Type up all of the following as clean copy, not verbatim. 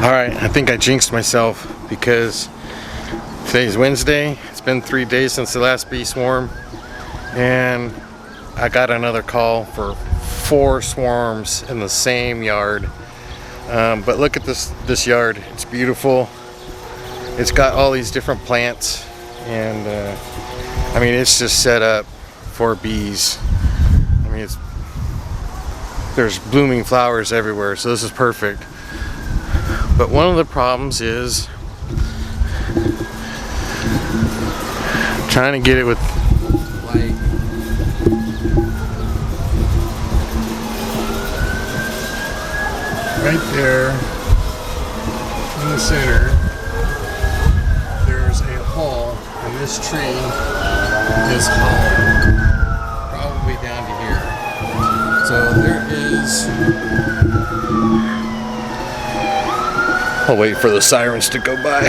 Alright, I think I jinxed myself because today's Wednesday. It's been 3 days since the last bee swarm, and I got another call for 4 swarms in the same yard. But look at this yard. It's beautiful. It's got all these different plants, and I mean, it's just set up for bees. I mean, there's blooming flowers everywhere, so this is perfect. But one of the problems is trying to get it with light. Right there in the center, there's a hole, and this tree is hollow, probably down to here. So there is. I'll wait for the sirens to go by.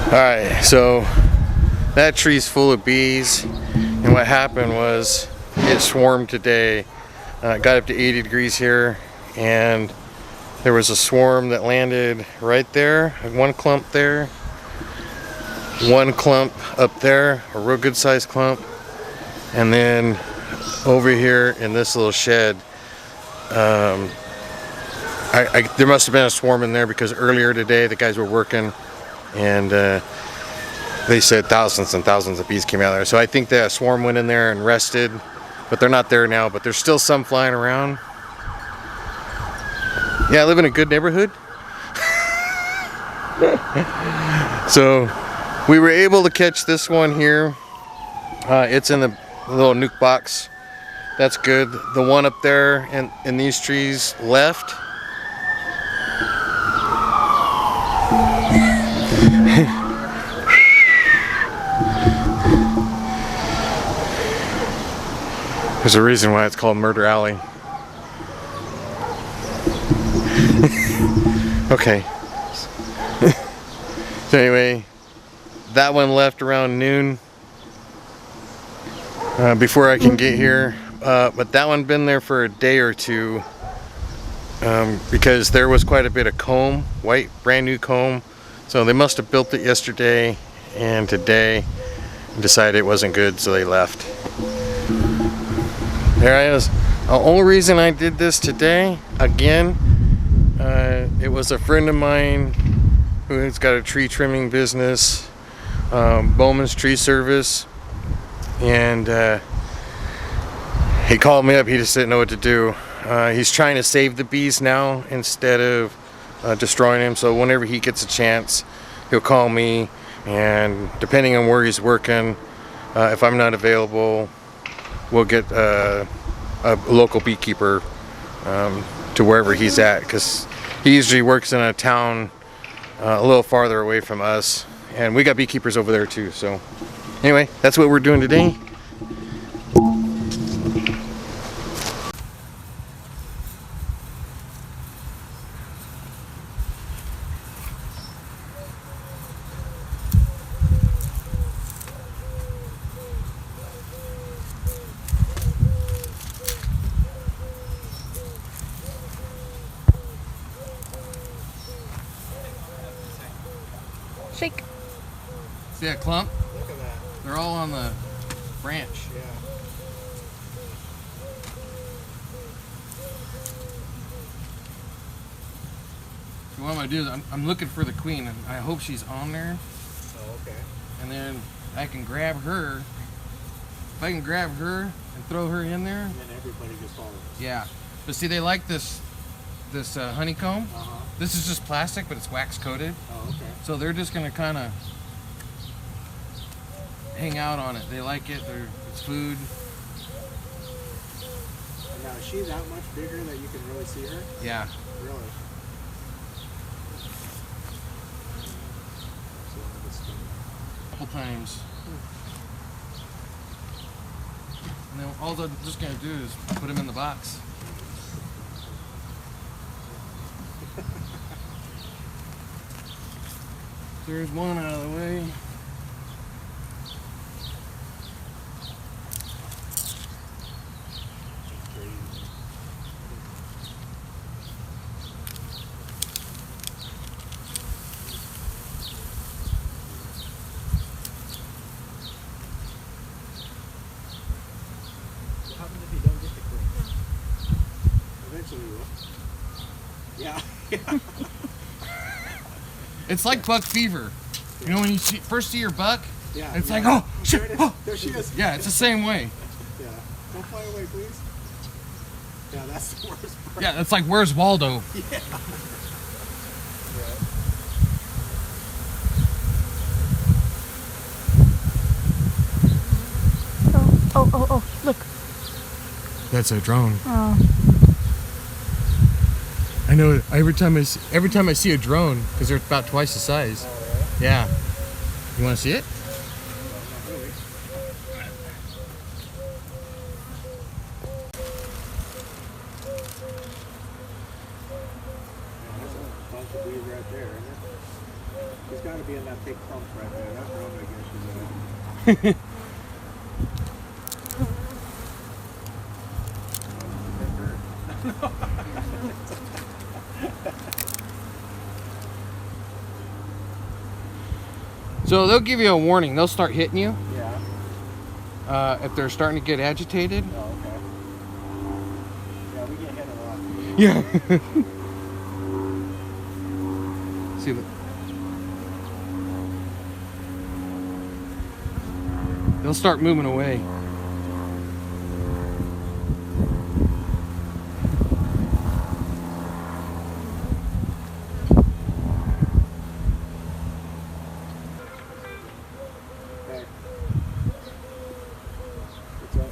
Alright, so that tree's full of bees, and what happened was it swarmed today. It got up to 80 degrees here, and there was a swarm that landed right there, one clump there, one clump up there, a real good sized clump. And then over here in this little shed, there must have been a swarm in there because earlier today the guys were working, and they said thousands and thousands of bees came out of there. So I think that a swarm went in there and rested, but they're not there now, but there's still some flying around. Yeah, I live in a good neighborhood. So we were able to catch this one here. It's in the little nuke box. That's good. The one up there in these trees left. There's a reason why it's called Murder Alley. Okay. So anyway, that one left around noon. Before I can get here, but that one been there for a day or two, because there was quite a bit of comb, white brand new comb, so they must have built it yesterday and today and decided it wasn't good, so they left. There I is. The only reason I did this today, again, it was a friend of mine who's got a tree trimming business, Bowmans Tree Surgery. And he called me up. He just didn't know what to do. He's trying to save the bees now instead of destroying them. So whenever he gets a chance, he'll call me, and depending on where he's working, if I'm not available, we'll get a local beekeeper to wherever he's at, because he usually works in a town a little farther away from us, and we got beekeepers over there too. So anyway, that's what we're doing today. Shake. See that clump? Look at that. They're all on the branch. Yeah. So what I'm gonna do is I'm looking for the queen, and I hope she's on there. Oh, okay. And then I can grab her. If I can grab her and throw her in there. And then everybody just follows. Yeah. But see, they like this honeycomb. Uh-huh. This is just plastic, but it's wax coated. Oh, okay. So they're just gonna kind of hang out on it. They like it. It's food. And now, is she that much bigger that you can really see her? Yeah. Really? A couple times. And then all I'm just gonna do is put them in the box. There's one out of the way. It's like buck fever. You know when you first see your buck, Yeah. it's yeah. like, oh shit, There it is. oh. There she is. Yeah, it's the same way. Yeah. Don't fly away, please. Yeah, that's the worst part. Yeah, it's like, where's Waldo? Yeah. Oh, look. That's a drone. Oh. I know. Every time I see a drone, because they're about twice the size. Oh, really? Yeah. You want to see it? Not really. There's a bunch of bees right there, isn't it? There's got to be in that big clump right there. That's where I'm going to get you there. So they'll give you a warning. They'll start hitting you Yeah. if they're starting to get agitated. Oh, okay. Yeah, we get hit a lot. Yeah. See the. They'll start moving away. Okay. What's up?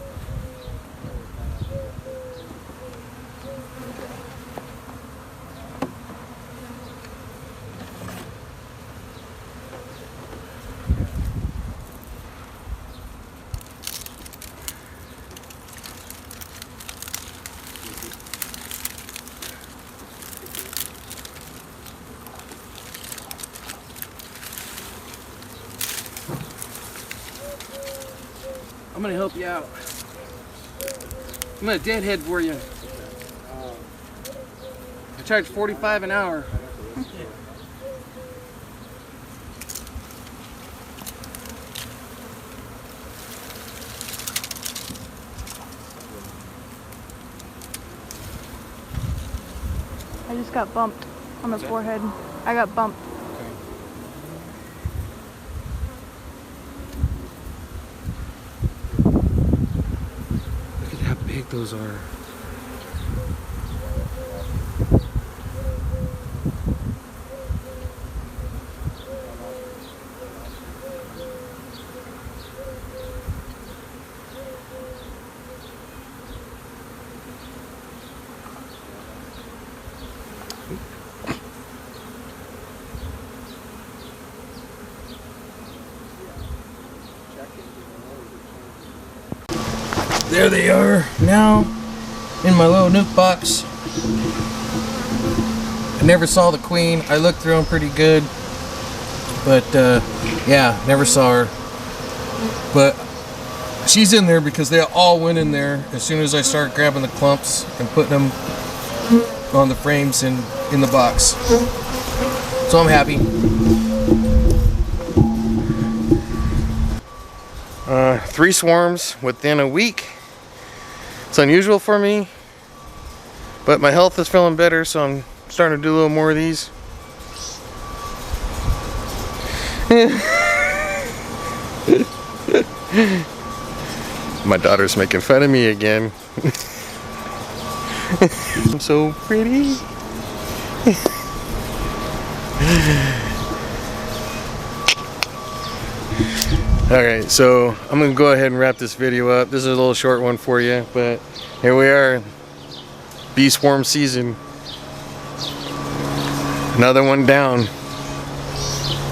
I'm gonna help you out. I'm gonna deadhead for you. I charge $45 an hour. I just got bumped on the forehead. I got bumped. Look at how big those are. There they are now in my little nuke box. I never saw the queen. I looked through them pretty good, but yeah, never saw her. But she's in there because they all went in there as soon as I started grabbing the clumps and putting them on the frames in the box. So I'm happy. 3 swarms within a week. It's unusual for me, but my health is feeling better, so I'm starting to do a little more of these. My daughter's making fun of me again. I'm so pretty. Alright, so I'm going to go ahead and wrap this video up. This is a little short one for you, but here we are. Bee swarm season. Another one down.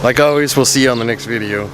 Like always, we'll see you on the next video.